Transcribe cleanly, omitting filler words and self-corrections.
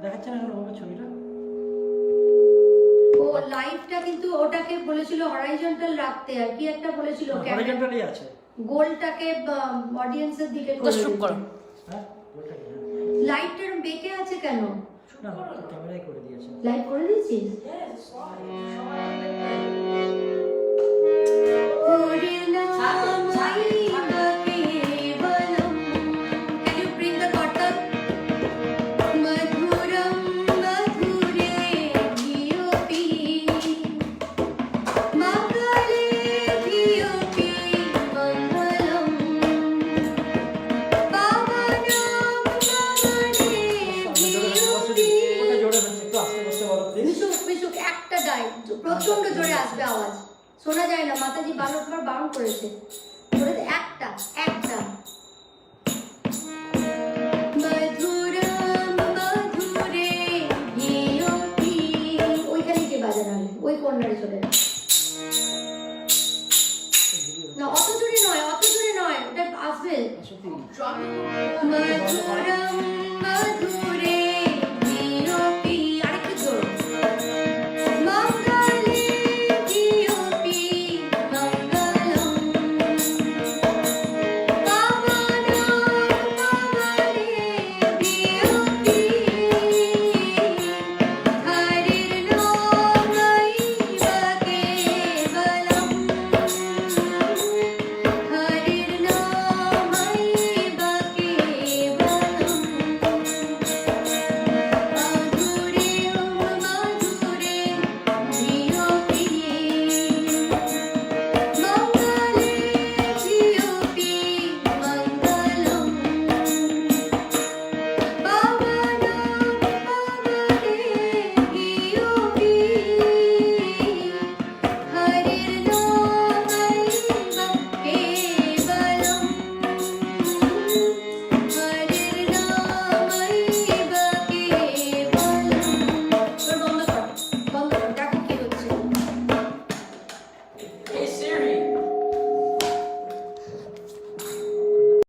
দেখাচ্ছে না কোনো ছবিটা? ও লাইটটা কিন্তু ওটাকে বলেছিল হরাইজন্টাল রাখতে, আর কি একটা বলেছিল হরাইজন্টালই আছে, গোলটাকে অডিয়েন্সের দিকে করো। হ্যাঁ লাইটটার বেঁকে আছে কেন? না ক্যামেরাই করে দিয়েছে। লাইট করে দিয়েছিস? প্রচন্ড জোরে আসবে আওয়াজ, শোনা যায় না। মাতাজি বারবার বারণ করেছে, একটা একটা ওইখানে কে বাজানো হবে, ওই কর্নারে চলে না। অত জোরে নয়, অত জোরে নয়, ওটা আসবে।